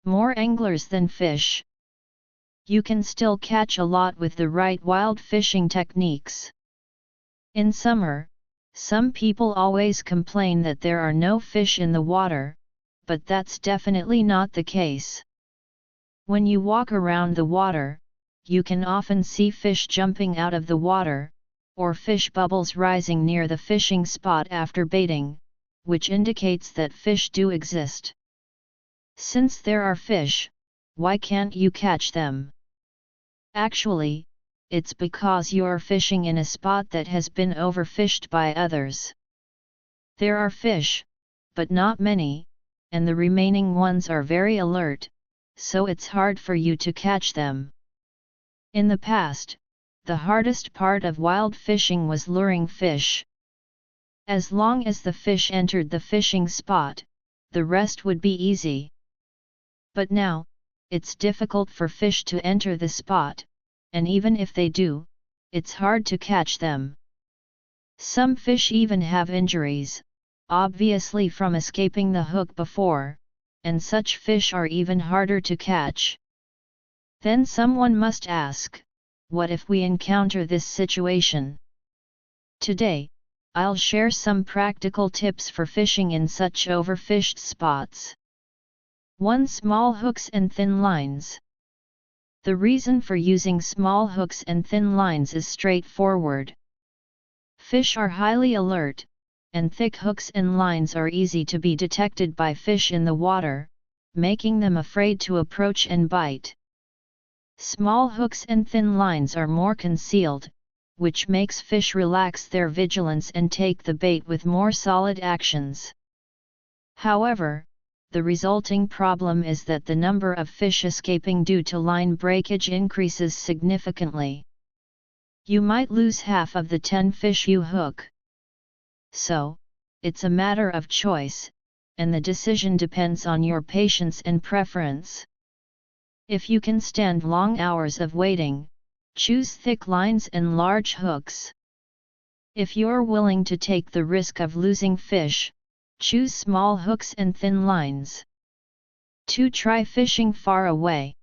More anglers than fish. You can still catch a lot with the right wild fishing techniques. In summer, some people always complain that there are no fish in the water, but that's definitely not the case. When you walk around the water, you can often see fish jumping out of the water, or fish bubbles rising near the fishing spot after baiting, which indicates that fish do exist. Since there are fish, why can't you catch them? Actually, it's because you're fishing in a spot that has been overfished by others. There are fish, but not many, and the remaining ones are very alert, so it's hard for you to catch them. In the past, the hardest part of wild fishing was luring fish. As long as the fish entered the fishing spot, the rest would be easy. But now, it's difficult for fish to enter the spot, and even if they do, it's hard to catch them. Some fish even have injuries, obviously from escaping the hook before, and such fish are even harder to catch. Then someone must ask, what if we encounter this situation? Today, I'll share some practical tips for fishing in such overfished spots. 1. Small hooks and thin lines. The reason for using small hooks and thin lines is straightforward. Fish are highly alert, and thick hooks and lines are easy to be detected by fish in the water, making them afraid to approach and bite. Small hooks and thin lines are more concealed, which makes fish relax their vigilance and take the bait with more solid actions. However, the resulting problem is that the number of fish escaping due to line breakage increases significantly. You might lose half of the 10 fish you hook. So, it's a matter of choice, and the decision depends on your patience and preference. If you can stand long hours of waiting, choose thick lines and large hooks. If you're willing to take the risk of losing fish, choose small hooks and thin lines. 2. Try fishing far away.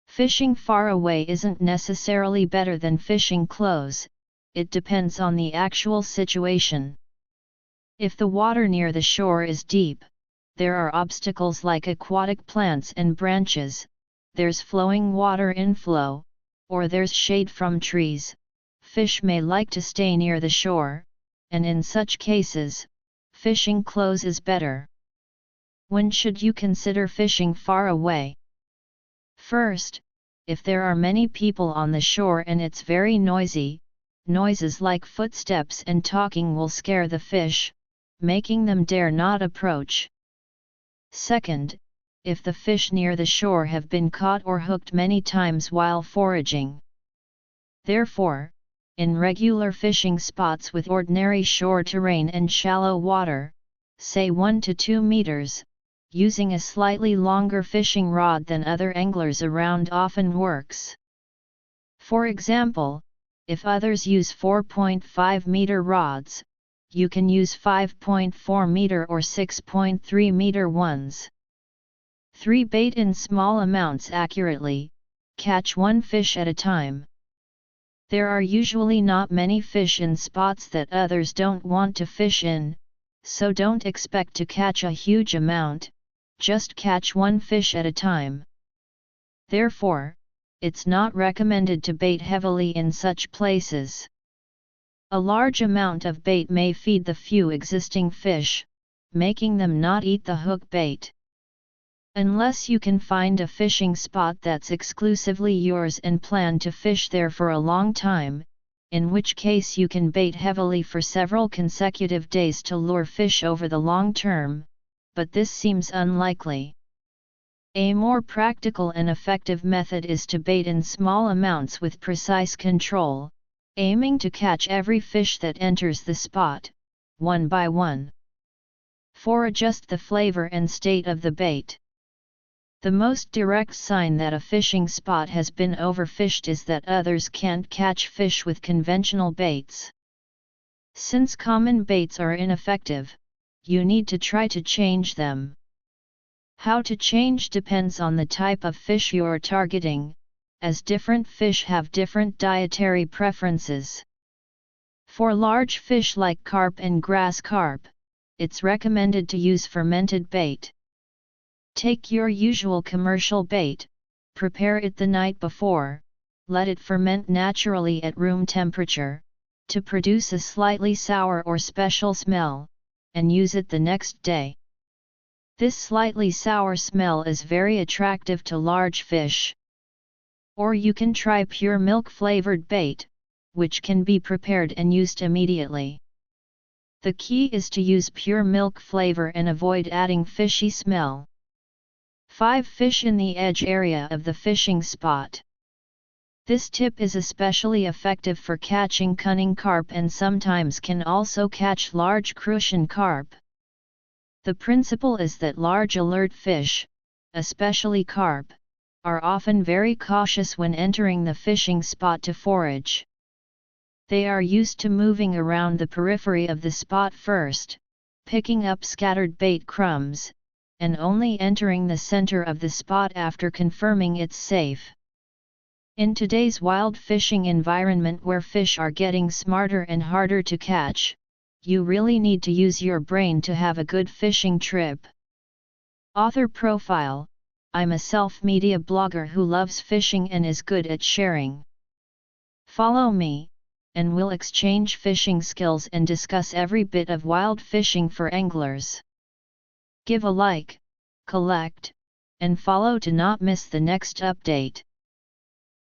Fishing far away isn't necessarily better than fishing close, it depends on the actual situation. If the water near the shore is deep, there are obstacles like aquatic plants and branches, there's flowing water inflow, or there's shade from trees. Fish may like to stay near the shore, and in such cases, fishing close is better. When should you consider fishing far away? First, if there are many people on the shore and it's very noisy, noises like footsteps and talking will scare the fish, making them dare not approach. Second, if the fish near the shore have been caught or hooked many times while foraging. Therefore, in regular fishing spots with ordinary shore terrain and shallow water, say 1 to 2 meters, using a slightly longer fishing rod than other anglers around often works. For example, if others use 4.5 meter rods, you can use 5.4 meter or 6.3 meter ones. 3. Bait in small amounts accurately, catch one fish at a time. There are usually not many fish in spots that others don't want to fish in, so don't expect to catch a huge amount, just catch one fish at a time. Therefore, it's not recommended to bait heavily in such places. A large amount of bait may feed the few existing fish, making them not eat the hook bait. Unless you can find a fishing spot that's exclusively yours and plan to fish there for a long time, in which case you can bait heavily for several consecutive days to lure fish over the long term, but this seems unlikely. A more practical and effective method is to bait in small amounts with precise control, aiming to catch every fish that enters the spot, one by one. 4. Adjust the flavor and state of the bait. The most direct sign that a fishing spot has been overfished is that others can't catch fish with conventional baits. Since common baits are ineffective, you need to try to change them. How to change depends on the type of fish you're targeting, as different fish have different dietary preferences. For large fish like carp and grass carp, it's recommended to use fermented bait. Take your usual commercial bait, prepare it the night before, let it ferment naturally at room temperature, to produce a slightly sour or special smell, and use it the next day. This slightly sour smell is very attractive to large fish. Or you can try pure milk flavored bait, which can be prepared and used immediately. The key is to use pure milk flavor and avoid adding fishy smell. 5. Fish in the edge area of the fishing spot. This tip is especially effective for catching cunning carp and sometimes can also catch large crucian carp. The principle is that large alert fish, especially carp, are often very cautious when entering the fishing spot to forage. They are used to moving around the periphery of the spot first, picking up scattered bait crumbs, and only entering the center of the spot after confirming it's safe. In today's wild fishing environment where fish are getting smarter and harder to catch, you really need to use your brain to have a good fishing trip. Author profile: I'm a self-media blogger who loves fishing and is good at sharing. Follow me, and we'll exchange fishing skills and discuss every bit of wild fishing for anglers. Give a like, collect, and follow to not miss the next update.